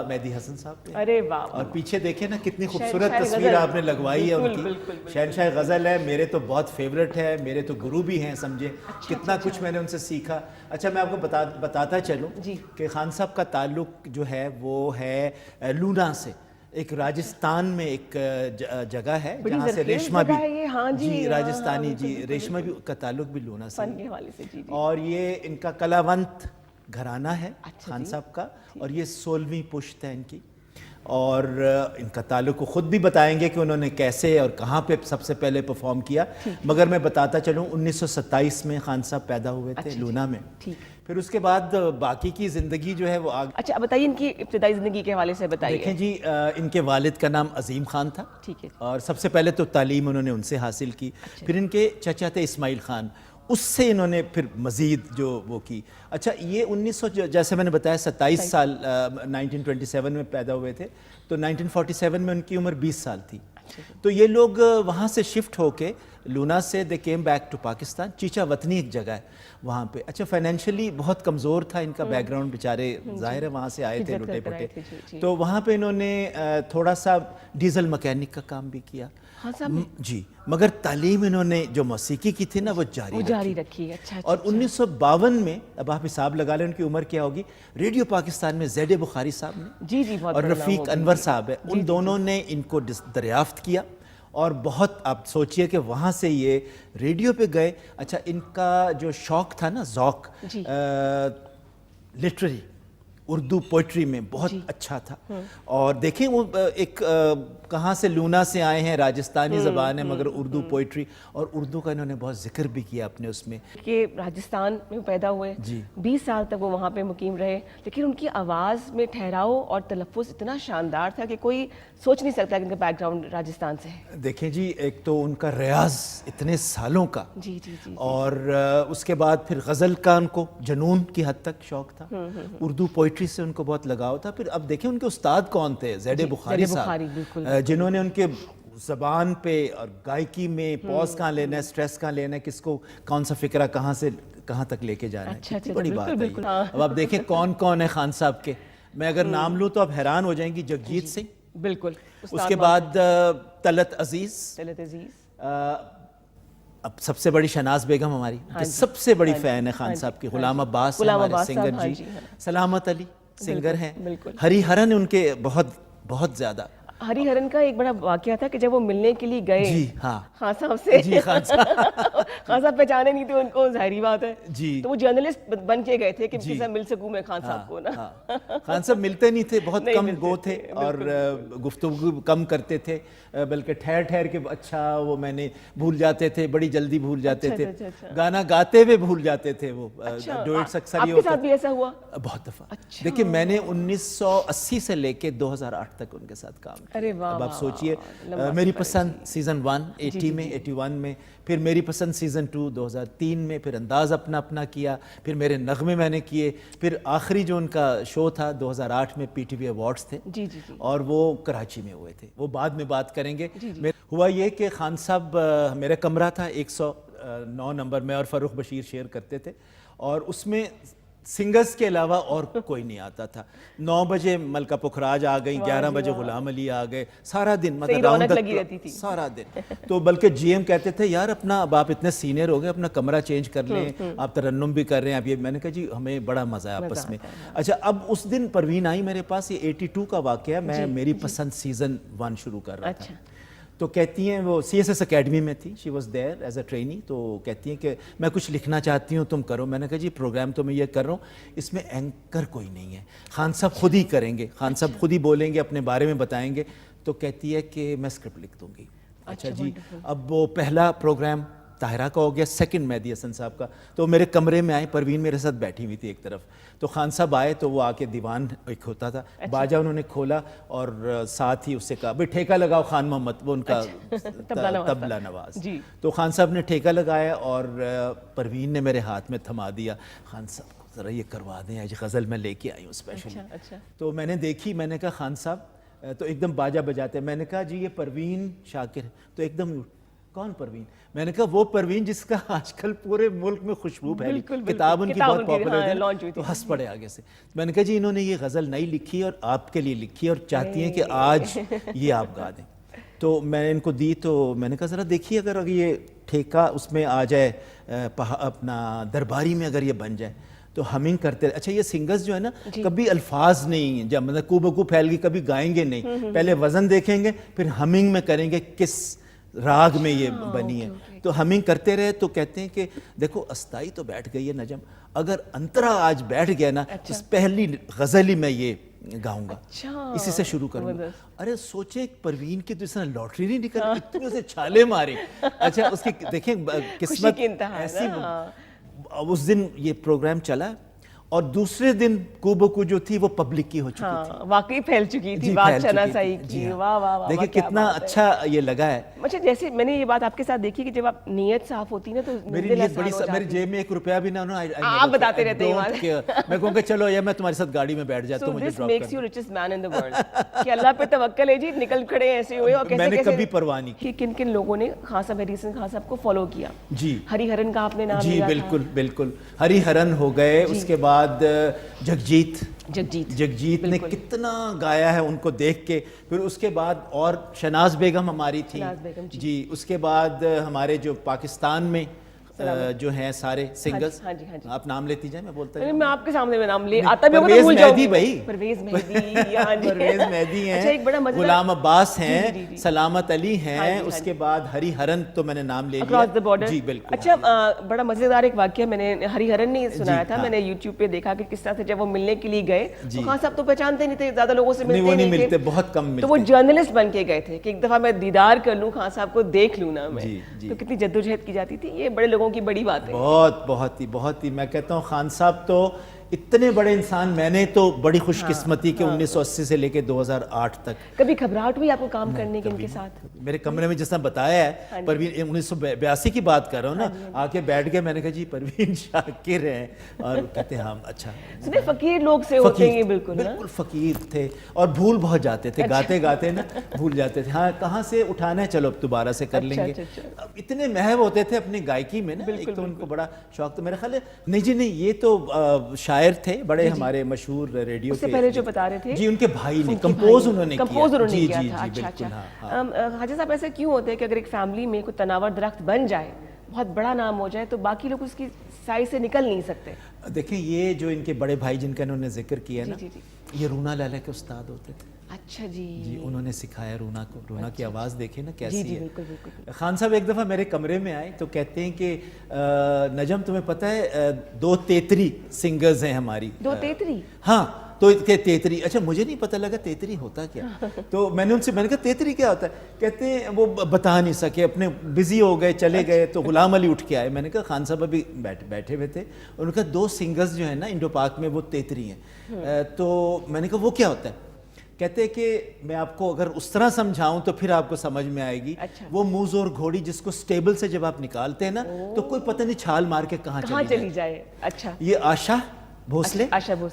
مہدی حسن صاحب پہ. ارے واہ. اور پیچھے دیکھیں نا کتنی خوبصورت تصویر آپ نے لگوائی ہے ان کی. شہنشاہ غزل ہے, میرے تو بہت فیوریٹ ہے, میرے تو گرو بھی ہیں سمجھے. کتنا کچھ میں نے ان سے سیکھا. اچھا میں آپ کو بتاتا چلوں کہ خان صاحب کا تعلق جو ہے وہ ہے لونا سے. ایک راجستھان میں ایک جگہ ہے جہاں سے ریشما بھی, جی راجستھانی, جی ریشما بھی کا تعلق بھی لونا سے, اور یہ ان کا کلاونت گھرانہ ہے خان صاحب کا, اور یہ 16ویں پشت ہے ان کی. اور ان کا تعلق خود بھی بتائیں گے کہ انہوں نے کیسے اور کہاں پہ سب سے پہلے پرفارم کیا. مگر میں بتاتا چلوں 1927 میں خان صاحب پیدا ہوئے تھے لونا میں. پھر اس کے بعد باقی کی زندگی جو ہے وہ آگے. اچھا بتائیے ان کی ابتدائی زندگی کے حوالے سے بتائیے. دیکھیں جی, ان کے والد کا نام عظیم خان تھا, اور سب سے پہلے تو تعلیم انہوں نے ان سے حاصل کی. پھر ان کے چچا تھے اسماعیل خان, اس سے انہوں نے پھر مزید جو وہ کی. اچھا یہ 1900 جیسے میں نے بتایا 27 سال 1927 میں پیدا ہوئے تھے, تو 1947 میں ان کی عمر 20 سال تھی. تو یہ لوگ وہاں سے شفٹ ہو کے لونا سے they came back to Pakistan. Chichawatni ایک جگہ ہے وہاں پہ. اچھا فائنینشلی بہت کمزور تھا ان کا بیک گراؤنڈ, بیچارے ظاہر ہے وہاں سے آئے تھے لٹے پٹے. تو وہاں پہ انہوں نے تھوڑا سا ڈیزل مکینک کا کام بھی کیا جی, مگر تعلیم انہوں نے جو موسیقی کی تھی نا وہ جاری رکھی. اور 1952 میں, اب آپ حساب لگا لیں ان کی عمر کیا ہوگی, ریڈیو پاکستان میں زید بخاری صاحب نے اور رفیق انور صاحب ہے, ان دونوں نے ان کو دریافت کیا, اور بہت آپ سوچئے کہ وہاں سے یہ ریڈیو پہ گئے. اچھا ان کا جو شوق تھا نا, ذوق لٹریری اردو پوئٹری میں بہت اچھا تھا. اور دیکھیں وہ ایک کہاں سے لونا سے آئے ہیں, راجستانی زبان ہے مگر اردو پوئٹری, اور اردو کا انہوں نے بہت ذکر بھی کیا اپنے اس میں. کہ راجستھان میں پیدا ہوئے, 20 سال تک وہ وہاں پہ مقیم رہے, لیکن ان کی آواز میں ٹھہراؤ اور تلفظ اتنا شاندار تھا کہ کوئی سوچ نہیں سکتا کہ ان کا بیک گراؤنڈ راجستھان سے ہے. دیکھیں جی, ایک تو ان کا ریاض اتنے سالوں کا, اور اس کے بعد پھر غزل کا ان کو جنون کی حد تک شوق تھا, اردو پوئٹری سے ان کو بہت لگاؤ تھا. پھر اب دیکھیں ان کے استاد کون تھے, زید بخاری صاحب, جنہوں نے ان کے زبان پہ اور گائیکی میں پوز کہاں لینا ہے, سٹریس کہاں لینا ہے, کس کو کون سا فکرہ کہاں سے کہاں تک لے کے جانا ہے, کتنی بڑی بات ہے. اب آپ دیکھیں کون کون ہے خان صاحب کے, میں اگر نام لوں تو آپ حیران ہو جائیں گی. جگجیت سنگھ, بالکل, اس کے بعد طلعت عزیز, اب سب سے بڑی شہناز بیگم ہماری, سب سے بڑی فین ہے خان صاحب کی. غلام عباس ہمارے سنگر جی, سلامت علی سنگر ہیں, ہری ہرن ان کے بہت زیادہ. ہری ہرن کا ایک بڑا واقعہ تھا کہ جب وہ ملنے کے لیے گئے خان صاحب سے, خان صاحب پہچانے نہیں تھے ان کو, ظاہری بات ہے, تو وہ جرنلسٹ بن کے گئے تھے کہ کسی سے مل سکوں میں خان صاحب کو نا. خان صاحب ملتے نہیں تھے, بہت کم گو تھے, اور گفتگو کم کرتے تھے, بلکہ ٹھہر ٹھہر کے اچھا وہ میں نے بھول جاتے تھے, بڑی جلدی بھول جاتے تھے, گانا گاتے ہوئے بھول جاتے تھے وہ. ڈوئٹس اکثر آپ کے ساتھ بھی ایسا ہوا؟ بہت دفعہ. دیکھیں میں نے 1980 سے لے کے 2008 تک ان کے ساتھ کام. اب آپ سوچئے, میری پسند سیزن 1 80 میں, 81 میں, پھر میری پسند سیزن 2 2003 میں, پھر انداز اپنا کیا, پھر میرے نغمے میں نے کیے, پھر آخری جو ان کا شو تھا 2008 میں پی ٹی وی ایوارڈز تھے, اور وہ کراچی میں ہوئے تھے, وہ بعد میں بات کریں گے. ہوا یہ کہ خان صاحب, میرا کمرہ تھا 109 نمبر میں, اور فاروق بشیر شیئر کرتے تھے, اور اس میں سنگرز کے علاوہ اور کوئی نہیں آتا تھا. 9 بجے ملکہ پکھراج آ گئیں, 11 بجے غلام علی آ گئے, سارا دن مطلب راؤنڈ لگی رہتی تھی سارا دن. تو بلکہ جی ایم کہتے تھے یار اپنا, اب آپ اتنے سینئر ہو گئے, اپنا کمرہ چینج کر لیں, آپ ترنم بھی کر رہے ہیں اب یہ. میں نے کہا جی ہمیں بڑا مزہ ہے آپس میں. اچھا اب اس دن پروین آئی میرے پاس, یہ 82 کا واقعہ, میں میری پسند سیزن 1 شروع کر رہا تھا. تو کہتی ہیں, وہ سی ایس ایس اکیڈمی میں تھی, she was there as a trainee, تو کہتی ہیں کہ میں کچھ لکھنا چاہتی ہوں, تم کرو. میں نے کہا جی پروگرام تو میں یہ کر رہا ہوں, اس میں اینکر کوئی نہیں ہے, خان صاحب خود ہی کریں گے, خان صاحب خود ہی بولیں گے, اپنے بارے میں بتائیں گے. تو کہتی ہے کہ میں اسکرپٹ لکھ دوں گی. اچھا جی, اب وہ پہلا پروگرام طاہرہ کا ہو گیا, سیکنڈ مہدی حسن صاحب کا. تو میرے کمرے میں آئے, پروین میرے ساتھ بیٹھی ہوئی تھی ایک طرف, تو خان صاحب آئے, تو وہ آ کے دیوان ایک ہوتا تھا, باجا انہوں نے کھولا, اور ساتھ ہی اس سے کہا بھئی ٹھیکہ لگاؤ خان محمد, وہ ان کا تبلہ نواز. تو خان صاحب نے ٹھیکہ لگایا, اور پروین نے میرے ہاتھ میں تھما دیا, خان صاحب کو ذرا یہ کروا دیں, آج غزل میں لے کے آئی ہوں اسپیشلی. تو میں نے دیکھی, میں نے کہا خان صاحب, تو ایک دم باجا بجاتے, میں نے کہا جی یہ پروین شاکر, تو ایک دم کون پروین؟ میں نے کہا وہ پروین جس کا آج کل پورے ملک میں خوشبو پھیلی، کتاب ان کی بہت پاپولر ہے، تو ہنس پڑے آگے سے. میں نے کہا جی انہوں نے یہ غزل نہیں لکھی اور آپ کے لیے لکھی اور چاہتی ہیں کہ آج یہ آپ گا دیں. تو میں نے ان کو دی تو میں نے کہا ذرا دیکھیے اگر یہ ٹھیکہ اس میں آ جائے اپنا درباری میں اگر یہ بن جائے تو ہمنگ کرتے رہے. اچھا یہ سنگرز جو ہے نا کبھی الفاظ نہیں ہیں، جب مطلب کو بکو پھیل گئی کبھی گائیں گے نہیں، پہلے وزن دیکھیں گے پھر ہمنگ میں کریں گے کس راگ میں یہ بنی ہے. تو ہمنگ کرتے رہے تو کہتے ہیں کہ دیکھو استائی تو بیٹھ گئی ہے نجم، اگر انترا آج بیٹھ گیا نا پہلی غزل ہی میں یہ گاؤں گا، اسی سے شروع کروں گا. ارے سوچے پروین کی تو اس طرح لاٹری نہیں نکل، اتنے اسے چھالے مارے. اچھا اس کی دیکھیں قسمت ایسی. اس دن یہ پروگرام چلا اور دوسرے دن کو بکو جو تھی وہ پبلک کی ہو چکی تھی، واقعی پھیل چکی تھی بات شناسائی کی. واہ واہ واہ، دیکھیں کتنا اچھا یہ لگا ہے. اچھا جیسے میں نے یہ بات آپ کے ساتھ دیکھی کہ جب آپ نیت صاف ہوتی نا تو میری نیت بڑی، میری جیب میں 1 روپیہ بھی نہ ہونا، آپ بتاتے رہتے ہیں. میں کہوں کہ چلو یا میں تمہارے ساتھ گاڑی میں بیٹھ جاتا ہوں، مجھے drop makes you richest man in the world کہ اللہ پہ توکل ہے جی. نکل کھڑے ایسے ہوئے اور کیسے میں نے کبھی پرواہ نہیں کی. کن کن لوگوں نے خان صاحب ہری حسن خان صاحب کو فالو کیا؟ جی ہری ہرن کا آپ نے نام لیا. جی بالکل بالکل، ہری ہرن ہو گئے. اس کے بعد جگجیت نے کتنا گایا ہے ان کو دیکھ کے. پھر اس کے بعد اور شناز بیگم ہماری تھی جی. اس کے بعد ہمارے جو پاکستان میں جو ہیں سارے سنگرز، آپ نام لیتی جائیں، میں بولتا ہوں. میں آپ کے سامنے میں نام لے آتا بھی ہوں. پرویز مہدی بھائی، پرویز مہدی پرویز مہدی ہیں، غلام عباس ہیں، سلامت علی ہیں. اس کے بعد ہری ہرن تو میں نے نام لے لیا. جی بالکل. اچھا بڑا مزیدار ایک واقعہ میں نے ہری ہرن نہیں سنایا تھا، میں نے یوٹیوب پہ دیکھا کہ کس طرح سے جب وہ ملنے کے لیے گئے تو خان صاحب تو پہچانتے نہیں تھے، زیادہ لوگوں سے ملتے تھے، بہت کم ملتے. تو وہ جرنلسٹ بن کے گئے تھے کہ ایک دفعہ میں دیدار کر لوں خان صاحب کو، دیکھ لوں نا میں. تو کتنی جدوجہد کی جاتی تھی. یہ بڑے لوگوں کی بڑی بات ہے. بہت ہی میں کہتا ہوں خان صاحب تو اتنے بڑے انسان. میں نے تو بڑی خوش قسمتی کہ 1980 سے لے کے 2008 تک کبھی گھبراہٹ ہوئی آپ کو کام کرنے کے ان کے ساتھ؟ میرے کمرے میں جس طرح بتایا ہے، پروین 1982 کی بات کر رہا ہوں نا، آ کے بیٹھ گئے. میں نے کہا جی پروین شاکر ہیں، اور کہتے ہیں ہم اچھا سنے فقیر لوگ سے ہوتے ہیں. بالکل فقیر تھے اور بھول بہت جاتے تھے، گاتے گاتے نا بھول جاتے تھے. ہاں کہاں سے اٹھانا ہے، چلو اب دوبارہ سے کر لیں گے. اتنے محب ہوتے تھے اپنی گائکی میں نا. ایک تو ان کو بڑا شوق تھا. میرا خیال ہے نہیں جی نہیں، یہ تو شاعر تھے بڑے ہمارے مشہور ریڈیو کے. اس سے پہلے جو بتا رہے تھے جی ان کے بھائی نے کمپوز انہوں نے کیا. جی جی بالکل. حاجی صاحب ایسا کیوں ہوتا ہے کہ اگر ایک فیملی میں کوئی تناور درخت بن جائے، بہت بڑا نام ہو جائے، تو باقی لوگ اس کی سائز سے نکل نہیں سکتے؟ دیکھیں یہ جو ان کے بڑے بھائی جن کا انہوں نے ذکر کیا نا، یہ رونا لالا کے استاد ہوتے تھے. اچھا جی. انہوں نے سکھایا رونا کو. رونا کی آواز دیکھیں نا کیسی ہے. خان صاحب ایک دفعہ میرے کمرے میں آئے تو کہتے ہیں کہ نجم تمہیں پتہ ہے 2 تیتری سنگرز ہیں ہماری. 2 تیتری؟ ہاں تو تیتری. اچھا مجھے نہیں پتہ لگا تیتری ہوتا کیا. تو میں نے ان سے میں نے کہا تیتری کیا ہوتا ہے؟ کہتے ہیں وہ بتا نہیں سکے، اپنے بزی ہو گئے، چلے گئے. تو غلام علی اٹھ کے آئے. میں نے کہا خان صاحب ابھی بیٹھے ہوئے تھے. ان کا 2 سنگرز جو ہیں نا انڈو پاک میں وہ تیتری ہیں. تو میں نے کہا وہ کیا ہوتا ہے؟ کہتے ہیں کہ میں آپ کو اگر اس طرح سمجھاؤں تو پھر آپ کو سمجھ میں آئے گی. وہ موز اور گھوڑی جس کو سٹیبل سے جب آپ نکالتے ہیں نا تو کوئی پتہ نہیں چھال مار کے کہاں چلی جائے. اچھا یہ آشا بھوسلے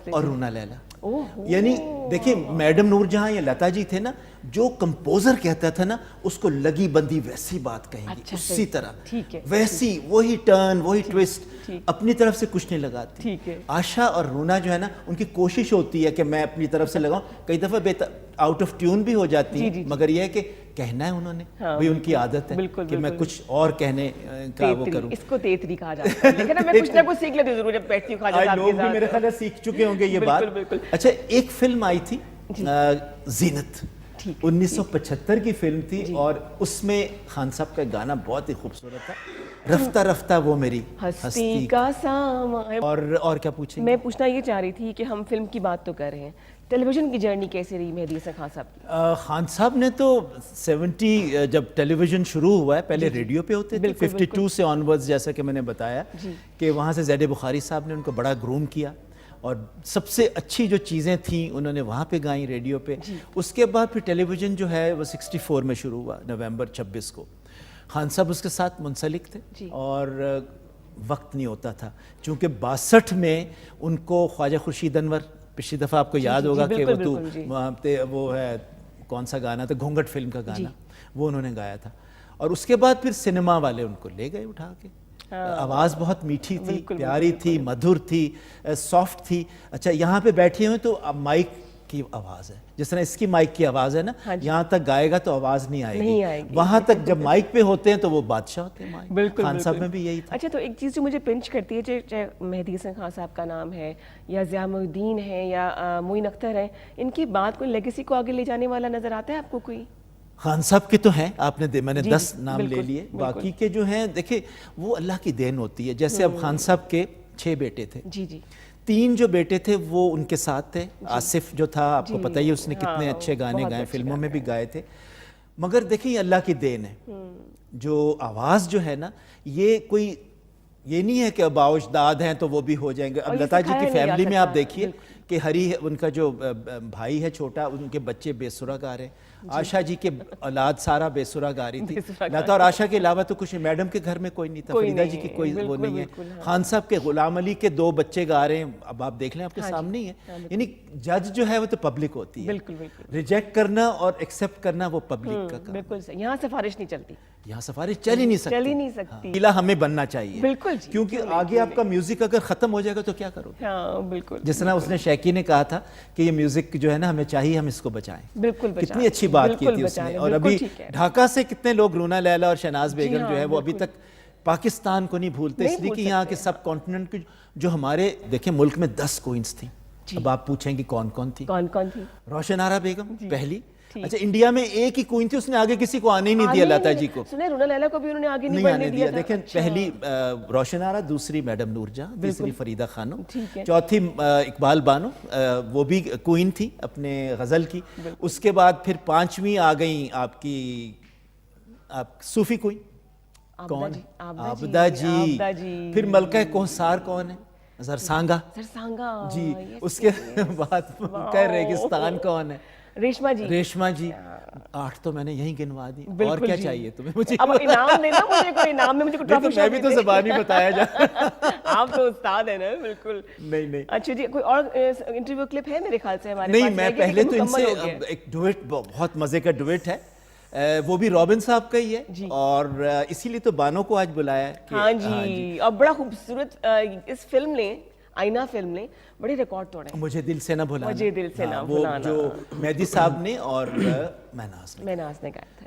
اور رونا لیلا. یعنی دیکھیں میڈم نور جہاں یا لتا جی تھے نا، جو کمپوزر کہتا تھا نا اس کو لگی بندی ویسی بات کہیں گی، اسی طرح ویسی وہی ٹرن وہی ٹویسٹ، اپنی طرف سے کچھ نہیں لگاتی. آشا اور رونا جو ہے نا ان کی کوشش ہوتی ہے کہ میں اپنی طرف سے لگاؤں. کئی دفعہ آؤٹ آف ٹیون بھی ہو جاتی ہے، مگر یہ ہے کہ کہنا ہے انہوں نے، بھئی ان کی عادت ہے کہ میں کچھ اور کہنے کا وہ کروں. اس کو تیتری کہا جاتا ہے. لیکن میں کچھ نہ کچھ سیکھ لیتی ضرور جب بیٹھتی ہوں خواجہ صاحب کے ساتھ. لوگ بھی میرے خیال سیکھ چکے ہوں گے یہ بات. اچھا ایک فلم آئی تھی زینت، 1975 کی فلم تھی، اور اس میں خان صاحب کا گانا بہت ہی خوبصورت تھا، رفتہ رفتہ وہ میری ہستی کا سامان. اور کیا پوچھیں؟ میں پوچھنا یہ چاہ رہی تھی کہ ہم فلم کی بات تو کر رہے ہیں، ٹیلی ویژن کی جرنی کیسے رہی مہدی حسن خان صاحب کی؟ خان صاحب نے تو 70 جب ٹیلی ویژن شروع ہوا ہے، پہلے ریڈیو پہ ہوتے تھے، 52 سے آنورڈز جیسا کہ میں نے بتایا کہ وہاں سے زید بخاری صاحب نے ان کو بڑا گروم کیا، اور سب سے اچھی جو چیزیں تھیں انہوں نے وہاں پہ گائیں ریڈیو پہ. اس کے بعد پھر ٹیلی ویژن جو ہے وہ 64 میں شروع ہوا، نومبر 26 کو. خان صاحب اس کے ساتھ منسلک تھے اور وقت نہیں ہوتا تھا، چونکہ 62 میں ان کو خواجہ خورشید انور، پچھلی دفعہ آپ کو یاد ہوگا کہ وہ تو وہ ہے کون سا گانا تھا، گھونگھٹ فلم کا گانا، وہ انہوں نے گایا تھا. اور اس کے بعد پھر سنیما والے ان کو لے گئے اٹھا کے. آواز بہت میٹھی تھی, پیاری تھی, مدھر تھی, سافٹ تھی. اچھا یہاں پہ بیٹھے ہوئے تو اب مائک کی آواز ہے, جس طرح اس کی مائک کی آواز ہے نا, یہاں تک گائے گا تو آواز نہیں آئے گی, وہاں تک جب مائک پہ ہوتے ہیں تو وہ بادشاہ ہوتے ہیں مائک. خان صاحب میں بھی یہی تھا. اچھا تو ایک چیز جو مجھے پنچ کرتی ہے, چاہے مہدی حسن خان صاحب کا نام ہے یا ضیاء محی الدین ہے یا معین اختر ہے, ان کی بات کوئی لیگیسی کو آگے لے جانے والا نظر آتا ہے آپ کو کوئی؟ خان صاحب کے تو ہیں, آپ نے میں نے 10 نام لے لیے, باقی کے جو ہیں دیکھیں وہ اللہ کی دین ہوتی ہے. جیسے اب خان صاحب کے 6 بیٹے تھے, 3 جو بیٹے تھے وہ ان کے ساتھ تھے. آصف جو تھا آپ کو پتہ ہی اس نے کتنے اچھے گانے گائے, فلموں میں بھی گائے تھے. مگر دیکھیں یہ اللہ کی دین ہے. جو آواز جو ہے نا, یہ کوئی یہ نہیں ہے کہ اب اجداد ہیں تو وہ بھی ہو جائیں گے. اب لتا جی کی فیملی میں آپ دیکھیے کہ ہری ان کا جو بھائی ہے چھوٹا, ان کے بچے بے سرا گا رہے ہیں. آشا جی کے اولاد سارا بے سرا گا رہی تھی. لتا اور آشا کے علاوہ تو کچھ میڈم کے گھر میں کوئی نہیں تھا, فریدہ جی کی کوئی وہ نہیں ہے. خان صاحب کے غلام علی کے 2 بچے گا رہے ہیں, اب آپ دیکھ لیں آپ کے سامنے ہی ہے. یعنی جج جو ہے وہ تو پبلک ہوتی ہے, ریجیکٹ کرنا اور ایکسیپٹ کرنا وہ پبلک کا کام. بالکل صحیح, یہاں سفارش نہیں چلتی, یہاں سفارش چل ہی نہیں سکتی. قلعہ ہمیں بننا چاہیے, بالکل, کیونکہ آگے آپ کا میوزک اگر ختم ہو جائے گا تو کیا کرو گے؟ ہاں بالکل. جس طرح اس نے شیکی نے کہا تھا کہ یہ میوزک جو ہے نا ہمیں چاہیے, ہم اس کو بچائیں. بالکل کتنی اچھی بات کی تھی اس نے. اور ابھی ڈھاکہ سے کتنے لوگ, رونا لیلا اور شہناز بیگم جو ہے وہ ابھی تک پاکستان کو نہیں بھولتے, اس لیے کہ یہاں کے سب کانٹیننٹ کی جو ہمارے دیکھیں ملک میں 10 کوئنس تھیں. اب آپ پوچھیں گے کون کون تھی؟ روشن آرا بیگم پہلی. اچھا انڈیا میں ایک ہی کوئن تھی, اس نے آگے کسی کو آنے ہی نہیں دیا لتا جی کو. سنے رونا لیلا کو بھی انہوں نے آگے نہیں آنے دیا. دیکھیں پہلی روشن آرا, دوسری میڈم نور جہاں, تیسری فریدہ خانم, چوتھی اقبال بانو, وہ بھی کوئن تھی اپنے غزل کی. اس کے بعد پھر 5ویں آ گئیں آپ کی صوفی کوئن, کون؟ عابدہ جی. پھر ملکہ کوہسار کون ہے؟ زرسانگا جی. اس کے بعد ملکہ ریگستان کون ہے؟ ریشما جی. 8 تو میں نے یہیں گنوا دی, اور کیا چاہیے تمہیں مجھے؟ اب انعام دینا مجھے, کوئی انعام میں مجھے کوئی ٹرافی. میں بھی تو زبانی بتایا جا. آپ تو استاد ہیں نا. بالکل نہیں. اچھا جی, کوئی اور انٹرویو کلپ ہے میرے خیال سے ہمارے پاس؟ نہیں, میں پہلے تو ان سے ایک ڈویٹ, بہت مزے کا ڈویٹ ہے, وہ بھی رابن صاحب کا ہی ہے, اور اسی لیے تو بانو کو آج بلایا ہے. ہاں جی, اور بڑا خوبصورت اس فلم نے, آئینہ فلم نے بڑے ریکارڈ توڑے. مجھے دل سے نہ بھلانا, مجھے دل سے نہ وہ بھلانا, جو مہدی صاحب نے اور مہناز نے گایا تھا.